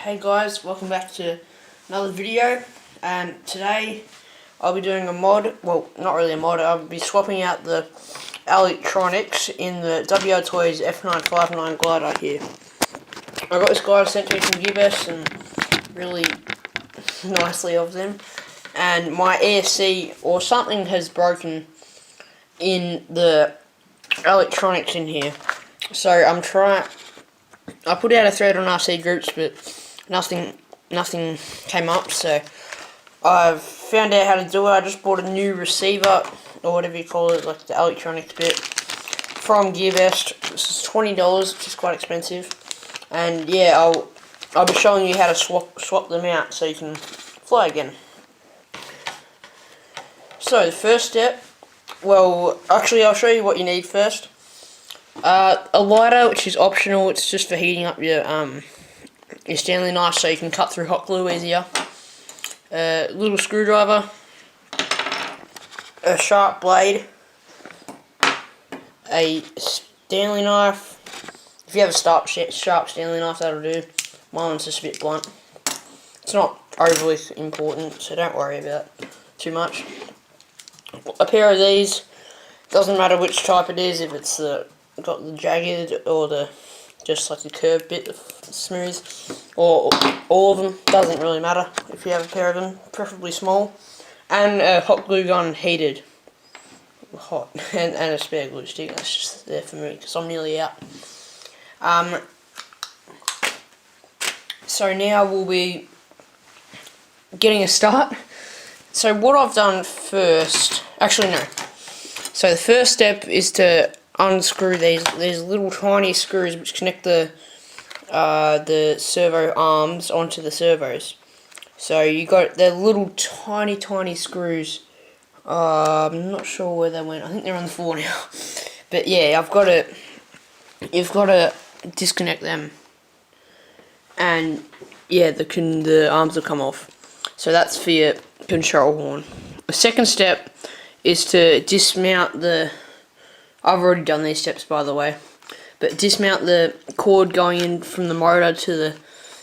Hey guys, welcome back to another video, and today I'll be doing a mod. Well, not really a mod, I'll be swapping out the electronics in the WLToys F959 Glider here. I got this glider sent to me from GearBest, and really nicely of them, and my ESC or something has broken in the electronics in here, so I put out a thread on RC groups, but nothing came up, so I've found out how to do it. I just bought a new receiver, or whatever you call it, like the electronics bit, from GearBest. This is $20, which is quite expensive, and yeah, I'll be showing you how to swap them out so you can fly again. So the first step, well, actually I'll show you what you need first. A lighter, which is optional. It's just for heating up your Stanley knife so you can cut through hot glue easier. A little screwdriver, a sharp blade, a Stanley knife. If you have a sharp Stanley knife, that'll do. Mine's just a bit blunt. It's not overly important, so don't worry about it too much. A pair of these. Doesn't matter which type it is, if it's got the jagged or the just like the curved bit, smooth, or all of them. Doesn't really matter if you have a pair of them, preferably small. And a hot glue gun, heated, hot, and a spare glue stick. That's just there for me because I'm nearly out. So now we'll be getting a start. So what I've done first, actually no. So the first step is to unscrew these little tiny screws which connect the servo arms onto the servos. So you got their little tiny screws. I'm not sure where they went. I think they're on the floor now. But yeah, you've got to disconnect them, and yeah, the arms will come off. So that's for your control horn. The second step is to dismount the, I've already done these steps by the way, but dismount the cord going in from the motor to the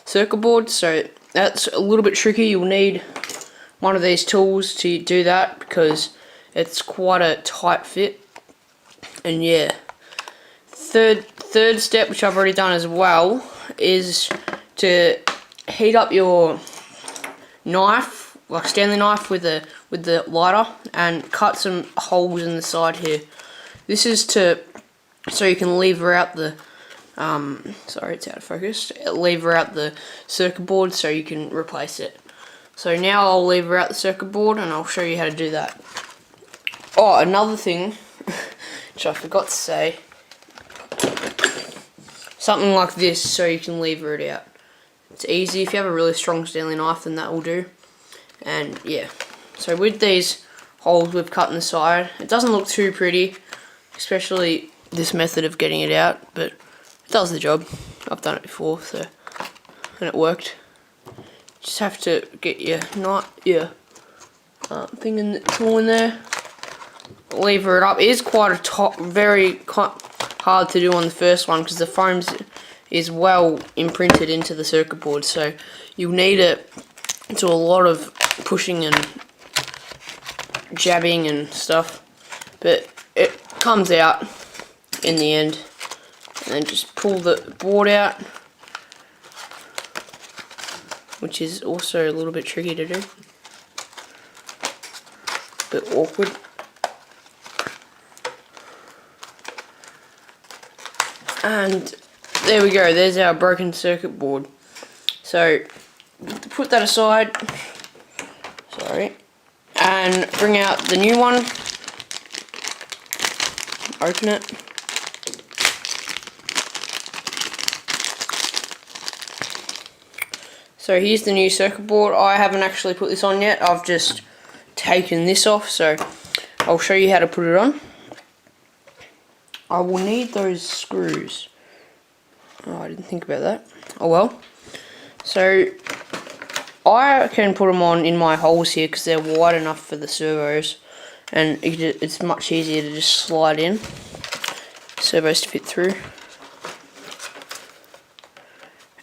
circuit board. So that's a little bit tricky. You'll need one of these tools to do that because it's quite a tight fit. And yeah, third step, which I've already done as well, is to heat up your knife, like Stanley knife, with the lighter, and cut some holes in the side here. This is so you can lever out the sorry, it's out of focus. Lever out the circuit board so you can replace it. So now I'll lever out the circuit board and I'll show you how to do that. Oh, another thing which I forgot to say, something like this so you can lever it out. It's easy. If you have a really strong Stanley knife, then that will do. And yeah, so with these holes we've cut in the side, it doesn't look too pretty, especially this method of getting it out, but it does the job. I've done it before, so, and it worked. Just have to get your thing in the tool in there, lever it up. It is quite very hard to do on the first one because the foam is well imprinted into the circuit board, so you'll need to do a lot of pushing and jabbing and stuff, but it comes out in the end. And then just pull the board out, which is also a little bit tricky to do, a bit awkward. And there we go, there's our broken circuit board. So put that aside, sorry, and bring out the new one, open it. So here's the new circuit board. I haven't actually put this on yet, I've just taken this off, so I'll show you how to put it on. I will need those screws. Oh, I didn't think about that. Oh well. So I can put them on in my holes here because they're wide enough for the servos, and it's much easier to just slide in. Servos to fit through.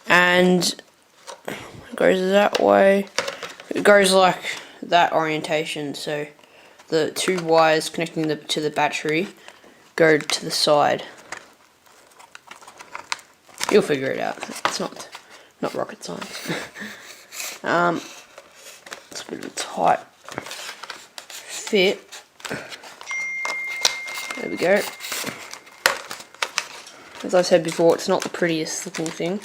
And goes that way. It goes like that orientation, so the two wires connecting to the battery go to the side. You'll figure it out. It's not rocket science. It's a bit of a tight fit. There we go. As I said before, it's not the prettiest looking thing.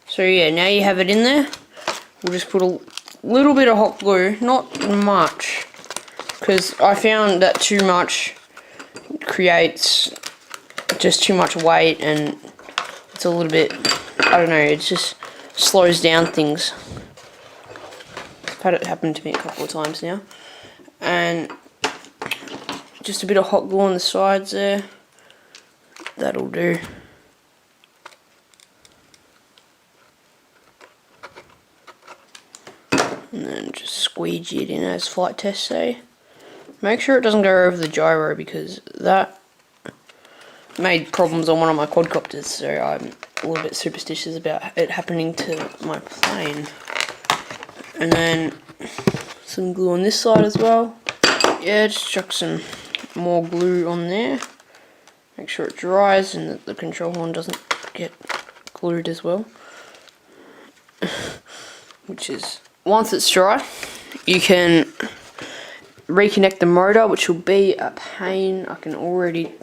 So yeah, now you have it in there. We'll just put a little bit of hot glue, not much, because I found that too much creates just too much weight, and it's a little bit, I don't know, it just slows down things. I've had it happen to me a couple of times now. And just a bit of hot glue on the sides there. That'll do. And then just squeegee it in as flight tests say. Make sure it doesn't go over the gyro, because that made problems on one of my quadcopters, so I'm a little bit superstitious about it happening to my plane. And then some glue on this side as well. Yeah, just chuck some more glue on there. Make sure it dries and that the control horn doesn't get glued as well. Which is, once it's dry, you can reconnect the motor, which will be a pain. I can already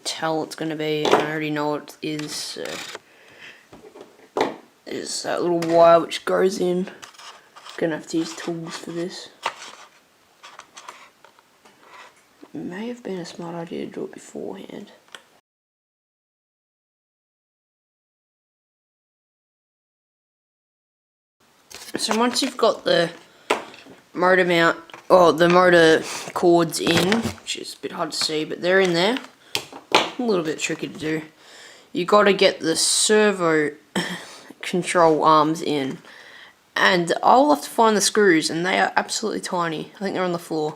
tell it's going to be, I already know what it is. So there's that little wire which goes in. Gonna have to use tools for this. It may have been a smart idea to do it beforehand. So once you've got the motor mount, or the motor cords in, which is a bit hard to see, but they're in there, a little bit tricky to do, you got to get the servo control arms in, and I'll have to find the screws, and they are absolutely tiny. I think they're on the floor,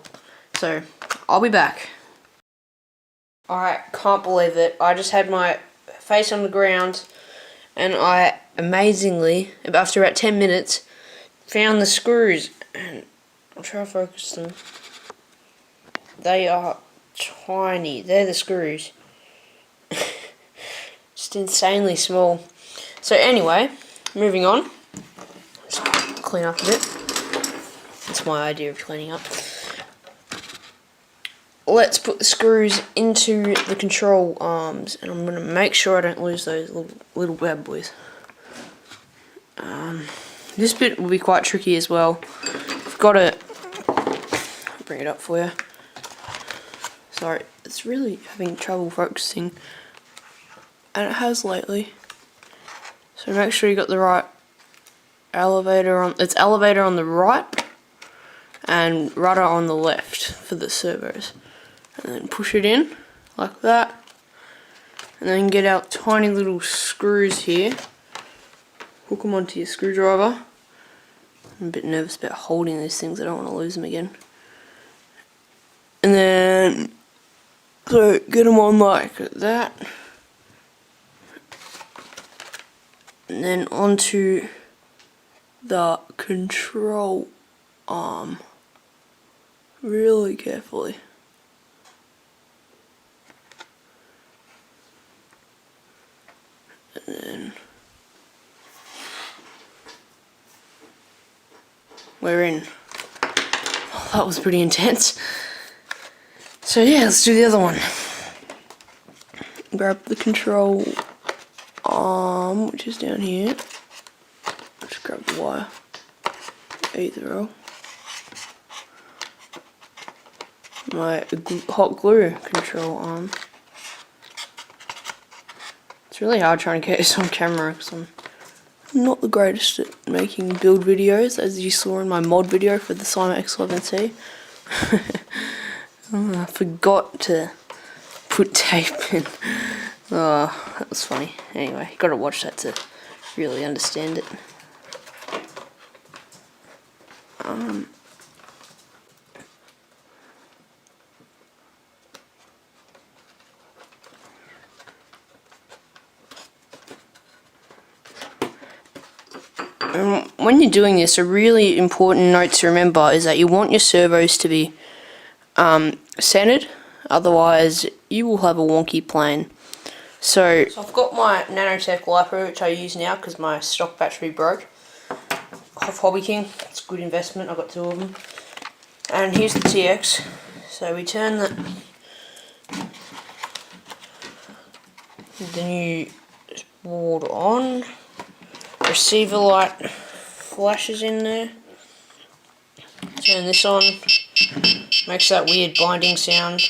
so I'll be back. Alright, can't believe it, I just had my face on the ground, and I amazingly, after about 10 minutes, found the screws, and I'll try to focus them. They are tiny. They're the screws. Just insanely small. So anyway, moving on. Just clean up a bit. That's my idea of cleaning up. Let's put the screws into the control arms, and I'm going to make sure I don't lose those little bad boys. This bit will be quite tricky as well. I've got to bring it up for you. Sorry, it's really having trouble focusing, and it has lately. So make sure you got the right elevator on. It's elevator on the right and rudder on the left for the servos, and then push it in like that, and then get out tiny little screws here. Hook them onto your screwdriver. I'm a bit nervous about holding these things, I don't want to lose them again. And then, so get them on like that. And then onto the control arm. Really carefully. And then we're in. Oh, that was pretty intense. So yeah, let's do the other one. Grab the control arm, which is down here. Just grab the wire. Either or. My hot glue control arm. It's really hard trying to get this on camera because I'm not the greatest at making build videos, as you saw in my mod video for the Syma X11c. I forgot to put tape in. Oh, that was funny. Anyway, you gotta watch that to really understand it. when you're doing this, a really important note to remember is that you want your servos to be centered, otherwise you will have a wonky plane. So I've got my Nanotech LiPo, which I use now because my stock battery broke, off Hobby King. It's a good investment, I've got 2 of them. And here's the TX. So we turn the new board on, receiver light flashes in there, turn this on, makes that weird binding sound,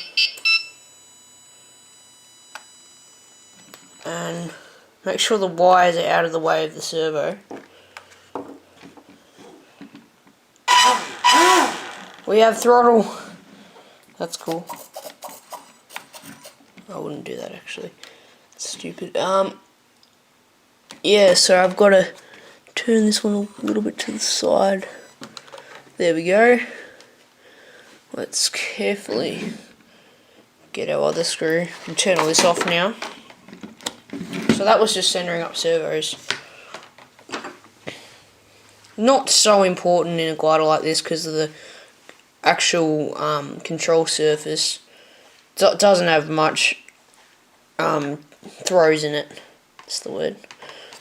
and make sure the wires are out of the way of the servo. We have throttle. That's cool. I wouldn't do that actually. It's stupid. Yeah, so I've got to turn this one a little bit to the side. There we go. Let's carefully get our other screw. We can turn all this off now. So that was just centering up servos. Not so important in a glider like this because of the actual control surface. It doesn't have much throws in it. That's the word.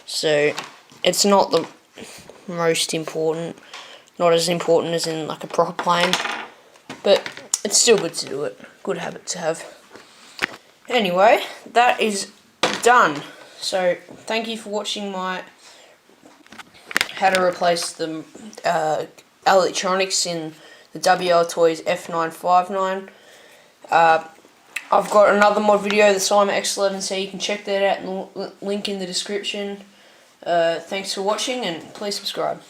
So it's not the most important. Not as important as in like a proper plane. But it's still good to do it. Good habit to have. Anyway, that is done. So thank you for watching my how to replace the electronics in the WLToys F959. I've got another mod video, the Syma X11c. You can check that out in the link in the description. Thanks for watching and please subscribe.